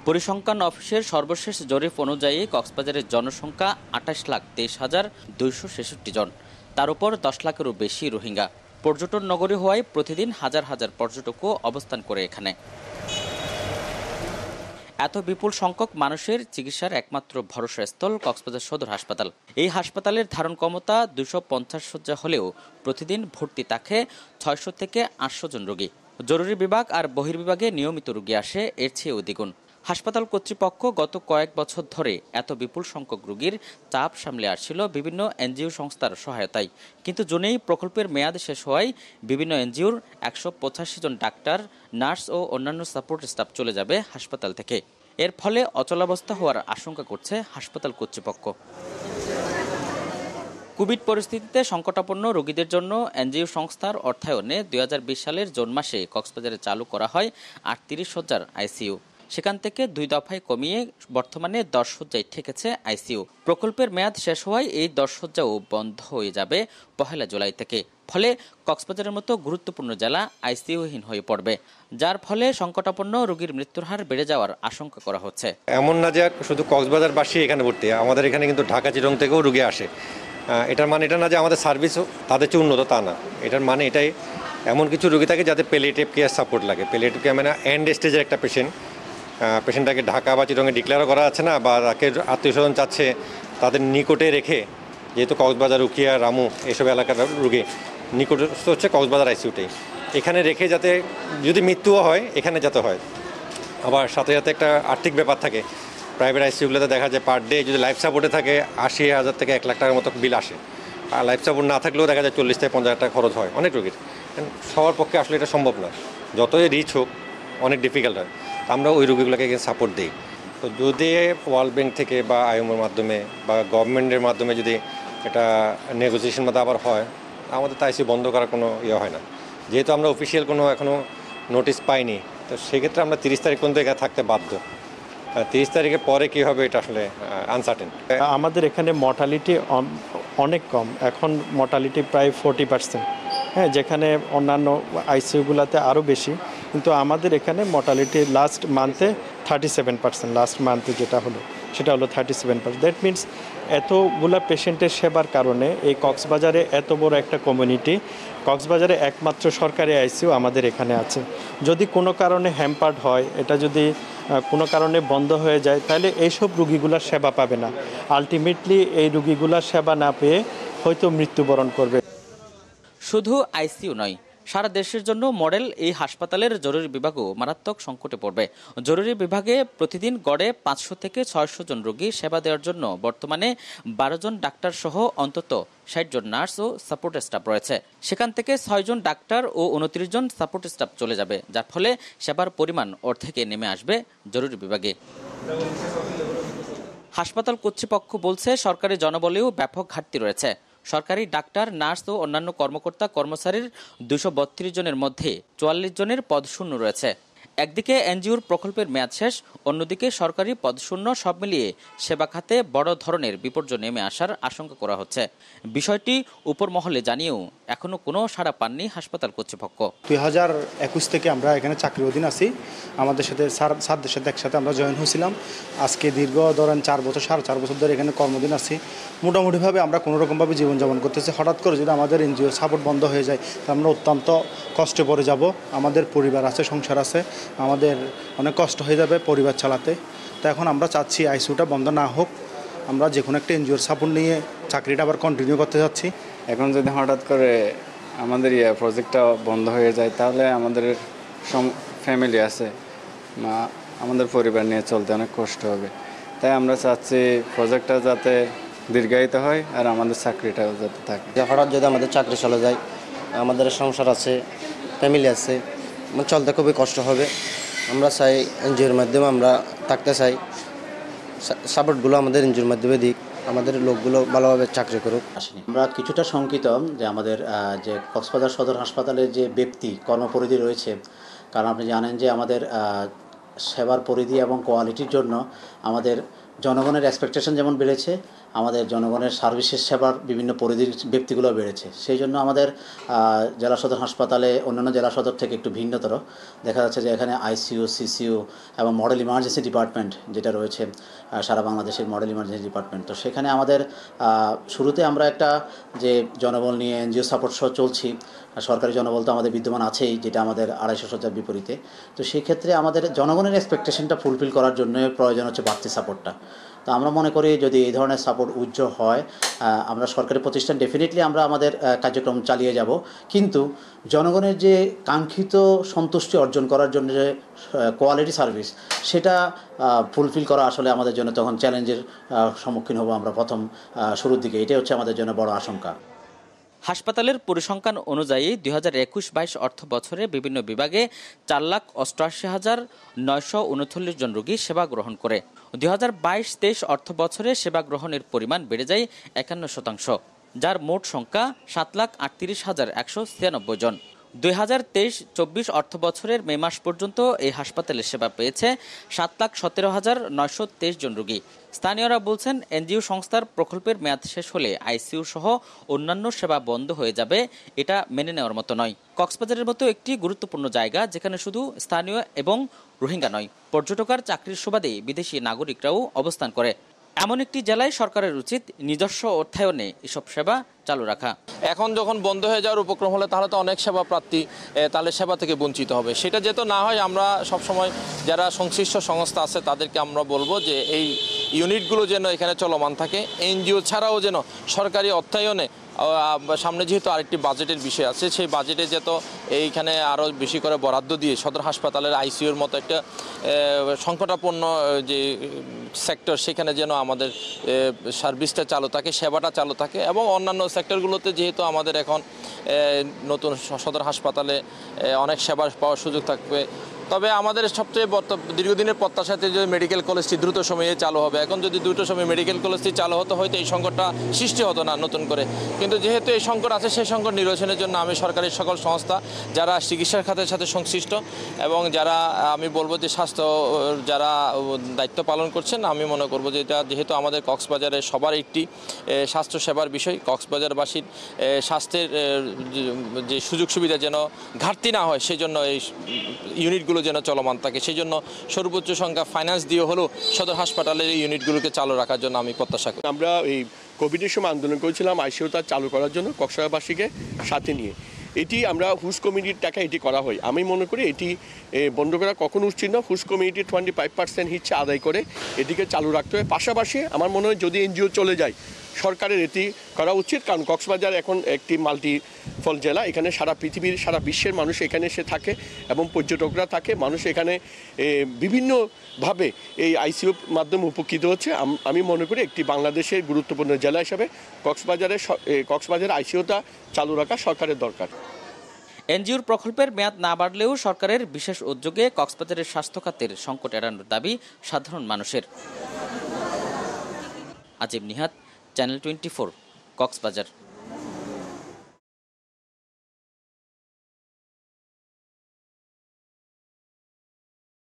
পরিসংখ্যান অফিসের সর্বশেষ জরিপ অনুযায়ী কক্সবাজারের জনসংখ্যা ২৮,২৩,২৬৬ জন। তার উপর ১০ লাখেরও বেশি রোহিঙ্গা। পর্যটন নগরী হওয়ায় প্রতিদিন হাজার হাজার পর্যটকও অবস্থান করে এখানে। এত বিপুল সংখ্যক মানুষের চিকিৎসার একমাত্র ভরসাস্থল কক্সবাজার সদর হাসপাতাল। এই হাসপাতালের ধারণ ক্ষমতা ২৫০ শয্যা হলেও প্রতিদিন ভর্তি থাকে ৬০০ থেকে ৮০০ জন রোগী। জরুরি বিভাগ আর বহির্বিভাগে নিয়মিত রোগী আসে এর চেয়েও দ্বিগুণ। হাসপাতাল কর্তৃপক্ষ গত কয়েক বছর ধরে এত বিপুল সংখ্যক রোগীর চাপ সামলে আসছিল বিভিন্ন এনজিও সংস্থার সহায়তায়। কিন্তু জুনেই প্রকল্পের মেয়াদ শেষ হওয়ায় বিভিন্ন এনজিওর ১৮৫ জন ডাক্তার, নার্স ও অন্যান্য সাপোর্ট স্টাফ চলে যাবে হাসপাতাল থেকে। এর ফলে অচলাবস্থা হওয়ার আশঙ্কা করছে হাসপাতাল কর্তৃপক্ষ। কোভিড পরিস্থিতিতে সংকটাপন্ন রোগীদের জন্য এনজিও সংস্থার অর্থায়নে ২০২০ সালের জুন মাসে কক্সবাজারে চালু করা হয় ৩৮ শয্যার আইসিইউ। সেখান থেকে ২ দফায় কমিয়ে বর্তমানে ১০ শয্যায় ঠেকেছে আইসিইউ। প্রকল্পের মেয়াদ শেষ হওয়ায় এই ১০ শয্যাও বন্ধ হয়ে যাবে ১ জুলাই থেকে। ফলে কক্সবাজারের মতো গুরুত্বপূর্ণ জেলা আইসিইউহীন হয়ে পড়বে, যার ফলে সংকটাপন্ন রোগীর মৃত্যুর হার বেড়ে যাওয়ার আশঙ্কা করা হচ্ছে। এমন না যে শুধু কক্সবাজারবাসী এখানে ভর্তি, আমাদের এখানে কিন্তু ঢাকা চিটং থেকেও রোগী আসে। এটার মানে এটা না যে আমাদের সার্ভিসও তাদের চেয়ে উন্নত, তা না। এটার মানে এটাই এমন কিছু রোগী থাকে যাদের প্যালিয়েটিভ কেয়ার সাপোর্ট লাগে। প্যালিয়েটিভ কেয়ার মানে এন্ড স্টেজের একটা পেশেন্টটাকে ঢাকা বা চিটংয়ে ডিক্লেয়ারও করা আছে না, বা তাকে আত্মীয় স্বজন চাচ্ছে তাদের নিকটে রেখে, যেহেতু কক্সবাজার, উখিয়া, রামু এসব এলাকার রোগী নিকটস্থ হচ্ছে কক্সবাজার আইসিইউটাই, এখানে রেখে যাতে যদি মৃত্যুও হয় এখানে যাতে হয়। আবার সাথে সাথে একটা আর্থিক ব্যাপার থাকে। প্রাইভেট আইসিইউগুলোতে দেখা যায় পার ডে যদি লাইফ সাপোর্টে থাকে ৮০,০০০ থেকে ১ লাখ টাকার মতো বিল আসে। আর লাইফ সাপোর্ট না থাকলেও দেখা যায় ৪০ থেকে ৫০ টাকা খরচ হয় অনেক রোগীর। সবার পক্ষে আসলে এটা সম্ভব না, যতই রিচ হোক অনেক ডিফিকাল্ট হয়। আমরা ওই রোগীগুলোকে সাপোর্ট দিই। তো যদি ওয়ার্ল্ড ব্যাংক থেকে বা আইএমওর মাধ্যমে বা গভর্নমেন্টের মাধ্যমে যদি এটা নেগোসিয়েশন মতো আবার হয়, আমাদের তো আইসিইউ বন্ধ করার কোনো ইয়ে হয় না। যেহেতু আমরা অফিসিয়াল কোনো এখনও নোটিশ পাইনি, তো সেক্ষেত্রে আমরা ৩০ তারিখ পর্যন্ত এখানে থাকতে বাধ্য। ৩০ তারিখের পরে কী হবে এটা আসলে আনসার্টেন। আমাদের এখানে মর্টালিটি অনেক কম, এখন মর্টালিটি প্রায় 40%। হ্যাঁ, যেখানে অন্যান্য আইসিইউগুলোতে আরও বেশি, কিন্তু আমাদের এখানে মর্টালিটি লাস্ট মান্থে 37%। লাস্ট মান্থে যেটা হলো সেটা হলো 37%। দ্যাট মিনস এতগুলা পেশেন্টের সেবার কারণে এই কক্সবাজারে এত বড় একটা কমিউনিটি, কক্সবাজারে একমাত্র সরকারি আইসিইউ আমাদের এখানে আছে। যদি কোনো কারণে হ্যাম্পার্ড হয়, এটা যদি কোনো কারণে বন্ধ হয়ে যায়, তাহলে এইসব রুগীগুলার সেবা পাবে না। আলটিমেটলি এই রুগীগুলার সেবা না পেয়ে হয়তো মৃত্যুবরণ করবে। শুধু আইসিইউ নয়, সারা দেশের জন্য মডেল এই হাসপাতালের জরুরি বিভাগও মারাত্মক সংকটে পড়বে। জরুরি বিভাগে প্রতিদিন গড়ে ৫০০ থেকে ৬০০ জন রোগী সেবা দেওয়ার জন্য বর্তমানে ১২ জন ডাক্তার সহ অন্তত ৬০ জন নার্স ও সাপোর্ট স্টাফ রয়েছে। সেখান থেকে ৬ জন ডাক্তার ও ২৯ জন সাপোর্ট স্টাফ চলে যাবে, যার ফলে সেবার পরিমাণ অর্ধেকে নেমে আসবে জরুরি বিভাগে। হাসপাতাল কর্তৃপক্ষ বলছে সরকারি জনবলেও ব্যাপক ঘাটতি রয়েছে। সরকারি ডাক্তার, নার্স ও অন্যান্য কর্মকর্তা কর্মচারীর ২৩২ জনের মধ্যে ৪৪ জনের পদশূন্য রয়েছে। একদিকে এনজিওর প্রকল্পের মেয়াদ শেষ, অন্যদিকে সরকারি পদশূন্য, সব মিলিয়ে সেবা খাতে বড় ধরনের বিপর্যয় নেমে আসার আশঙ্কা করা হচ্ছে। বিষয়টি উপর মহলে জানিয়েও এখনো কোনো সাড়া পাননি হাসপাতাল কর্তৃপক্ষ। ২০২১ থেকে আমরা এখানে চাকরির অধীন আছি। আমাদের সাথে স্যারদের সাথে একসাথে আমরা জয়েন হয়েছিলাম। আজকে দীর্ঘ ধরেন ৪ বছর, ৪.৫ বছর ধরে এখানে কর্মদিন আছি। মোটামুটিভাবে আমরা কোনোরকমভাবে জীবনযাপন করতেছি। হঠাৎ করে যদি আমাদের এনজিও সাপোর্ট বন্ধ হয়ে যায়, তাহলে আমরা অত্যন্ত কষ্টে পড়ে যাব। আমাদের পরিবার আছে, সংসার আছে, আমাদের অনেক কষ্ট হয়ে যাবে পরিবার চালাতে। তো এখন আমরা চাচ্ছি আইসিইউটা বন্ধ না হোক, আমরা যে কোনো একটা এনজিওর সাপোর্ট নিয়ে চাকরিটা আবার কন্টিনিউ করতে চাচ্ছি। এখন যদি হঠাৎ করে আমাদের প্রজেক্টটা বন্ধ হয়ে যায়, তাহলে আমাদের ফ্যামিলি আছে, আমাদের পরিবার নিয়ে চলতে অনেক কষ্ট হবে। তাই আমরা চাচ্ছি প্রজেক্টটা যাতে দীর্ঘায়িত হয় আর আমাদের চাকরিটাও যাতে থাকে। হঠাৎ যদি আমাদের চাকরি চলে যায়, আমাদের সংসার আছে, ফ্যামিলি আছে, চলতে খুবই কষ্ট হবে। আমরা চাই এনজিওর মাধ্যমে আমরা থাকতে চাই, সাপোর্টগুলো আমাদের এনজিওর মাধ্যমে দিক, আমাদের লোকগুলো ভালোভাবে চাকরি করুক। আমরা কিছুটা শঙ্কিত যে আমাদের যে কক্সবাজার সদর হাসপাতালের যে ব্যক্তি কর্মপরিধি রয়েছে, কারণ আপনি জানেন যে আমাদের সেবার পরিধি এবং কোয়ালিটির জন্য আমাদের জনগণের এক্সপেকটেশন যেমন বেড়েছে, আমাদের জনগণের সার্ভিসের সেবার বিভিন্ন পরিধির ব্যক্তিগুলো বেড়েছে। সেই জন্য আমাদের জেলা সদর হাসপাতালে অন্যান্য জেলা সদর থেকে একটু ভিন্নতর দেখা যাচ্ছে যে এখানে আইসিইউ, সিসিইউ এবং মডেল ইমার্জেন্সি ডিপার্টমেন্ট যেটা রয়েছে সারা বাংলাদেশের মডেল ইমার্জেন্সি ডিপার্টমেন্ট। তো সেখানে আমাদের শুরুতে আমরা একটা যে জনবল নিয়ে এনজিও সাপোর্ট সহ চলছি, সরকারি জনবল তো আমাদের বিদ্যমান আছেই, যেটা আমাদের 250 শয্যার বিপরীতে। তো সেই ক্ষেত্রে আমাদের জনগণের এক্সপেকটেশনটা ফুলফিল করার জন্য প্রয়োজন হচ্ছে বাড়তি সাপোর্টটা। তো আমরা মনে করি যদি এই ধরনের সাপোর্ট উজ্জ্বল হয়, আমরা সরকারি প্রতিষ্ঠান ডেফিনেটলি আমরা আমাদের কার্যক্রম চালিয়ে যাব, কিন্তু জনগণের যে কাঙ্ক্ষিত সন্তুষ্টি অর্জন করার জন্য যে কোয়ালিটি সার্ভিস, সেটা ফুলফিল করা আসলে আমাদের জন্য তখন চ্যালেঞ্জের সম্মুখীন হব আমরা প্রথম শুরুর দিকে। এটাই হচ্ছে আমাদের জন্য বড় আশঙ্কা। হাসপাতালের পরিসংখ্যান অনুযায়ী 2021-22 অর্থ বছরে বিভিন্ন বিভাগে 4,88,939 জন রোগী সেবা গ্রহণ করে। 2022-23 অর্থ বছরে সেবা গ্রহণের পরিমাণ বেড়ে যায় 51%, যার মোট সংখ্যা 7,38,196 জন। 2023-24 অর্থ বছরের মে মাস পর্যন্ত এই হাসপাতালে সেবা পেয়েছে 7,17,923 জন রোগী। স্থানীয়রা বলছেন, এনজিও সংস্থার প্রকল্পের মেয়াদ শেষ হলে আইসিইউ সহ অন্যান্য সেবা বন্ধ হয়ে যাবে, এটা মেনে নেওয়ার মতো নয়। কক্সবাজারের মতো একটি গুরুত্বপূর্ণ জায়গা, যেখানে শুধু স্থানীয় এবং রোহিঙ্গা নয়, পর্যটক আর চাকরির সুবাদে বিদেশি নাগরিকরাও অবস্থান করে। এমন একটি জেলায় সরকারের উচিত নিজস্ব অর্থায়নে এসব সেবা চালু রাখা। এখন যখন বন্ধ হয়ে যাওয়ার উপক্রম হলে তাহলে তো অনেক সেবা প্রার্থী তাহলে সেবা থেকে বঞ্চিত হবে। সেটা যেহেতু না হয়, আমরা সবসময় যারা সংশ্লিষ্ট সংস্থা আছে তাদেরকে আমরা বলবো যে এই ইউনিটগুলো যেন এখানে চলমান থাকে, এনজিও ছাড়াও যেন সরকারি অর্থায়নে সামনে যেহেতু আরেকটি বাজেটের বিষয় আছে, সেই বাজেটে যেন এইখানে আরও বেশি করে বরাদ্দ দিয়ে সদর হাসপাতালের আইসিইউর মতো একটা সংকটাপন্ন যে সেক্টর, সেখানে যেন আমাদের সার্ভিসটা চালু থাকে, সেবাটা চালু থাকে। এবং অন্যান্য সেক্টরগুলোতে যেহেতু আমাদের এখন নতুন সদর হাসপাতালে অনেক সেবা পাওয়ার সুযোগ থাকবে। তবে আমাদের সবচেয়ে দীর্ঘদিনের প্রত্যাশাতে যে মেডিকেল কলেজটি দ্রুত সময়ে চালু হবে, এখন যদি দ্রুত সময়ে মেডিকেল কলেজটি চালু হতো হয়তো এই সংকটটা সৃষ্টি হতো না নতুন করে। কিন্তু যেহেতু এই সংকট আছে, সেই সংকট নিরসনের জন্য আমি সরকারি সকল সংস্থা যারা চিকিৎসার খাতের সাথে সংশ্লিষ্ট এবং যারা আমি বলবো যে স্বাস্থ্য যারা দায়িত্ব পালন করছেন, আমি মনে করবো যে এটা যেহেতু আমাদের কক্সবাজারের সবার একটি স্বাস্থ্য সেবার বিষয়, কক্সবাজারবাসীর স্বাস্থ্যের যে সুযোগ সুবিধা যেন ঘাটতি না হয়, সেই জন্য এই ইউনিটগুলো যেন চলমান থাকে, সেই জন্য সর্বোচ্চ সংখ্যা ফাইন্যান্স দিয়ে হলেও সদর হাসপাতালের এই ইউনিটগুলোকে চালু রাখার জন্য আমি প্রত্যাশা করি। আমরা এই কোভিডের সময় আন্দোলন করেছিলাম আইসিইউটা চালু করার জন্য কক্সবাজারবাসীকে সাথে নিয়ে। এটি আমরা হুস কমিটির টাকা এটি করা হয়। আমি মনে করি এটি বন্ধ করা কখনো উচিত না। হুস কমিটি 25% হিচ্ছে আদায় করে এটিকে চালু রাখতে হয়। পাশাপাশি আমার মনে হয় যদি এনজিও চলে যায়, সরকারের এটি করা উচিত, কারণ কক্সবাজার এখন একটি মাল্টিপল জেলা, এখানে সারা পৃথিবীর সারা বিশ্বের মানুষ এখানে এসে থাকে এবং পর্যটকরা থাকে। মানুষ এখানে বিভিন্নভাবে এই আইসিইউর মাধ্যমে উপকৃত হচ্ছে। আমি মনে করি একটি বাংলাদেশের গুরুত্বপূর্ণ জেলা হিসাবে কক্সবাজার আইসিইউটা চালু রাখা সরকারের দরকার। এনজিওর প্রকল্পের মেয়াদ না বাড়লেও সরকারের বিশেষ উদ্যোগে কক্সবাজারের স্বাস্থ্য খাতের সংকট এড়ানোর দাবি সাধারণ মানুষের। আজিম নিহাত, চ্যানেল 24, কক্সবাজার।